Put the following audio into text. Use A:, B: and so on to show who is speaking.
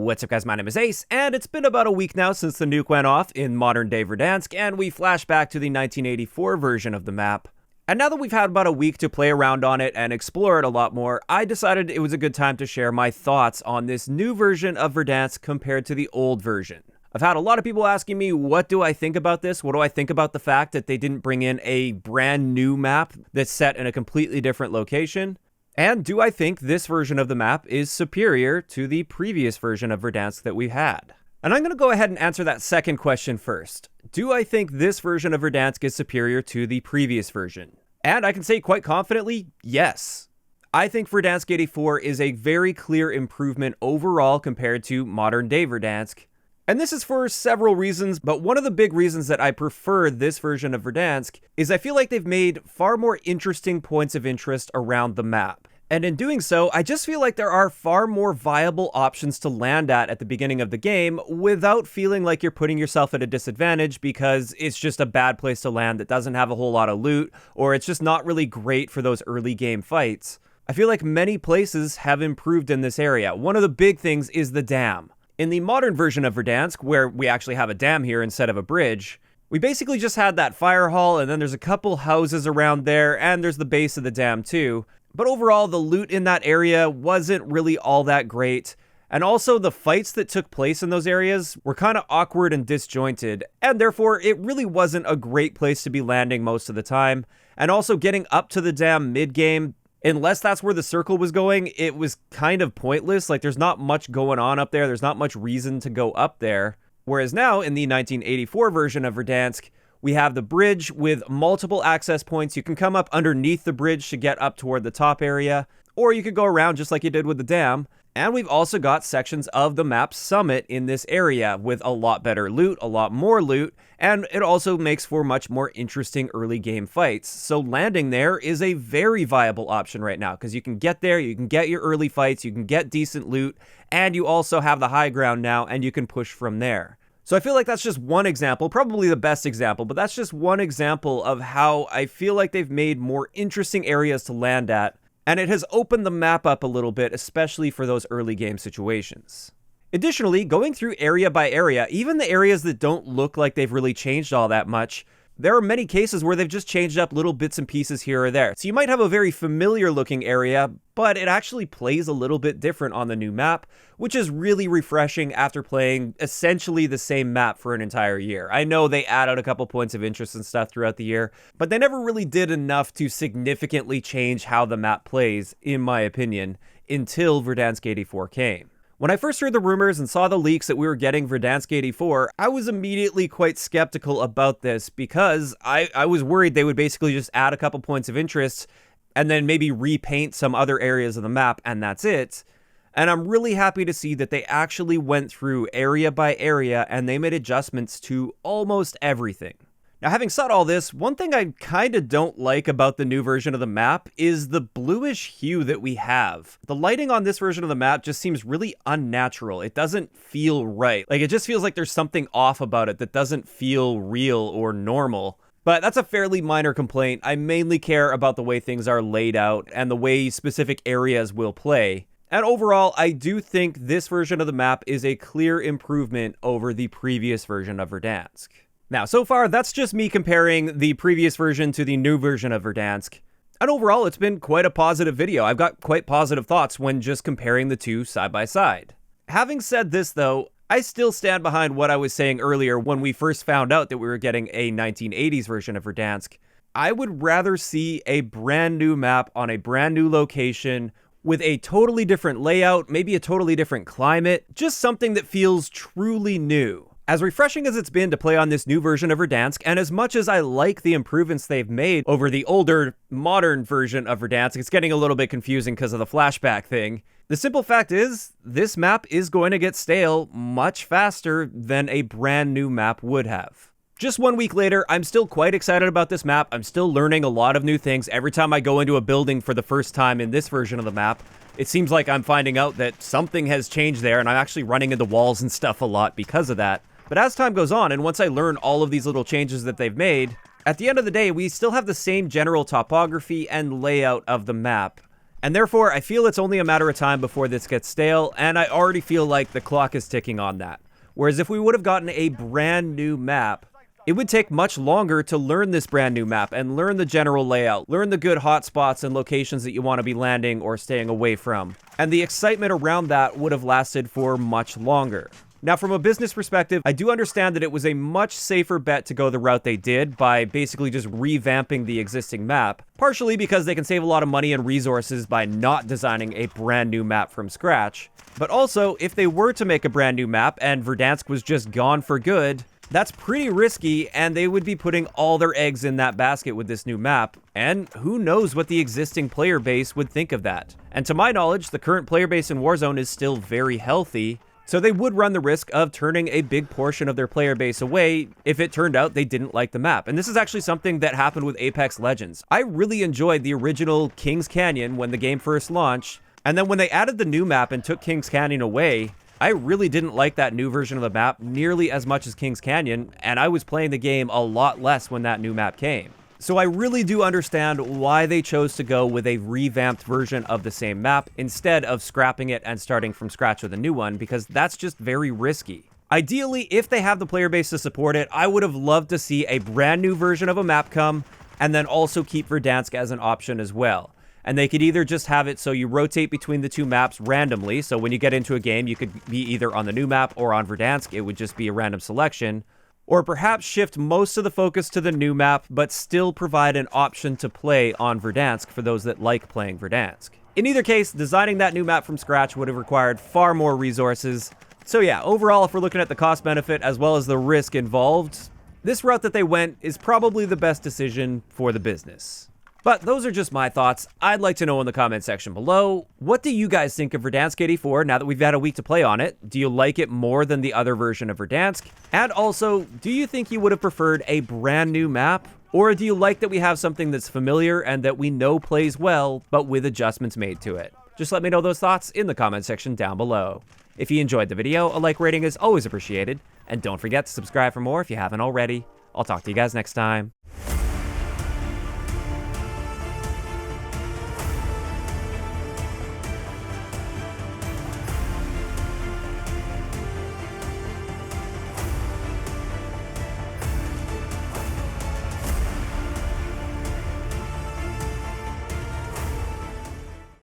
A: What's up guys, my name is Ace, and it's been about a week now since the nuke went off in modern day Verdansk, and we flash back to the 1984 version of the map. And now that we've had about a week to play around on it and explore it a lot more, I decided it was a good time to share my thoughts on this new version of Verdansk compared to the old version. I've had a lot of people asking me, what do I think about this? What do I think about the fact that they didn't bring in a brand new map that's set in a completely different location? And do I think this version of the map is superior to the previous version of Verdansk that we had? And I'm going to go ahead and answer that second question first. Do I think this version of Verdansk is superior to the previous version? And I can say quite confidently, yes. I think Verdansk 84 is a very clear improvement overall compared to modern day Verdansk. And this is for several reasons, but one of the big reasons that I prefer this version of Verdansk is I feel like they've made far more interesting points of interest around the map. And in doing so, I just feel like there are far more viable options to land at the beginning of the game without feeling like you're putting yourself at a disadvantage because it's just a bad place to land that doesn't have a whole lot of loot, or it's just not really great for those early game fights. I feel like many places have improved in this area. One of the big things is the dam. In the modern version of Verdansk, where we actually have a dam here instead of a bridge, we basically just had that fire hall, and then there's a couple houses around there, and there's the base of the dam too. But overall, the loot in that area wasn't really all that great, and also the fights that took place in those areas were kind of awkward and disjointed, and therefore it really wasn't a great place to be landing most of the time. And also getting up to the dam mid-game, unless that's where the circle was going, it was kind of pointless. Like, there's not much going on up there. There's not much reason to go up there. Whereas now, in the 1984 version of Verdansk, we have the bridge with multiple access points. You can come up underneath the bridge to get up toward the top area, or you could go around just like you did with the dam. And we've also got sections of the map's summit in this area with a lot better loot, a lot more loot, and it also makes for much more interesting early game fights. So landing there is a very viable option right now because you can get there, you can get your early fights, you can get decent loot, and you also have the high ground now and you can push from there. So I feel like that's just one example, probably the best example, but that's just one example of how I feel like they've made more interesting areas to land at. And it has opened the map up a little bit, especially for those early game situations. Additionally, going through area by area, even the areas that don't look like they've really changed all that much, there are many cases where they've just changed up little bits and pieces here or there. So you might have a very familiar looking area, but it actually plays a little bit different on the new map, which is really refreshing after playing essentially the same map for an entire year. I know they added a couple points of interest and stuff throughout the year, but they never really did enough to significantly change how the map plays, in my opinion, until Verdansk 84 came. When I first heard the rumors and saw the leaks that we were getting Verdansk 84, I was immediately quite skeptical about this because I was worried they would basically just add a couple points of interest and then maybe repaint some other areas of the map, and that's it. And I'm really happy to see that they actually went through area by area and they made adjustments to almost everything. Now, having said all this, one thing I kind of don't like about the new version of the map is the bluish hue that we have. The lighting on this version of the map just seems really unnatural. It doesn't feel right. Like, it just feels like there's something off about it that doesn't feel real or normal. But that's a fairly minor complaint. I mainly care about the way things are laid out and the way specific areas will play. And overall, I do think this version of the map is a clear improvement over the previous version of Verdansk. Now, so far, that's just me comparing the previous version to the new version of Verdansk. And overall, it's been quite a positive video. I've got quite positive thoughts when just comparing the two side by side. Having said this, though, I still stand behind what I was saying earlier when we first found out that we were getting a 1980s version of Verdansk. I would rather see a brand new map on a brand new location with a totally different layout, maybe a totally different climate, just something that feels truly new. As refreshing as it's been to play on this new version of Verdansk, and as much as I like the improvements they've made over the older, modern version of Verdansk, it's getting a little bit confusing because of the flashback thing. The simple fact is, this map is going to get stale much faster than a brand new map would have. Just 1 week later, I'm still quite excited about this map. I'm still learning a lot of new things every time I go into a building for the first time in this version of the map. It seems like I'm finding out that something has changed there, and I'm actually running into walls and stuff a lot because of that. But as time goes on, and once I learn all of these little changes that they've made, at the end of the day, we still have the same general topography and layout of the map. And therefore, I feel it's only a matter of time before this gets stale, and I already feel like the clock is ticking on that. Whereas if we would have gotten a brand new map, it would take much longer to learn this brand new map and learn the general layout, learn the good hotspots and locations that you want to be landing or staying away from. And the excitement around that would have lasted for much longer. Now, from a business perspective, I do understand that it was a much safer bet to go the route they did by basically just revamping the existing map, partially because they can save a lot of money and resources by not designing a brand new map from scratch. But also, if they were to make a brand new map and Verdansk was just gone for good, that's pretty risky, and they would be putting all their eggs in that basket with this new map, and who knows what the existing player base would think of that. And to my knowledge, the current player base in Warzone is still very healthy, so they would run the risk of turning a big portion of their player base away if it turned out they didn't like the map. And this is actually something that happened with Apex Legends. I really enjoyed the original Kings Canyon when the game first launched, and then when they added the new map and took Kings Canyon away, I really didn't like that new version of the map nearly as much as Kings Canyon, and I was playing the game a lot less when that new map came. So I really do understand why they chose to go with a revamped version of the same map instead of scrapping it and starting from scratch with a new one, because that's just very risky. Ideally, if they have the player base to support it, I would have loved to see a brand new version of a map come, and then also keep Verdansk as an option as well. And they could either just have it so you rotate between the two maps randomly, so when you get into a game, you could be either on the new map or on Verdansk, it would just be a random selection. Or perhaps shift most of the focus to the new map, but still provide an option to play on Verdansk for those that like playing Verdansk. In either case, designing that new map from scratch would have required far more resources. So yeah, overall, if we're looking at the cost-benefit as well as the risk involved, this route that they went is probably the best decision for the business. But those are just my thoughts. I'd like to know in the comment section below, what do you guys think of Verdansk 84 now that we've had a week to play on it? Do you like it more than the other version of Verdansk? And also, do you think you would have preferred a brand new map? Or do you like that we have something that's familiar and that we know plays well, but with adjustments made to it? Just let me know those thoughts in the comment section down below. If you enjoyed the video, a like rating is always appreciated. And don't forget to subscribe for more if you haven't already. I'll talk to you guys next time.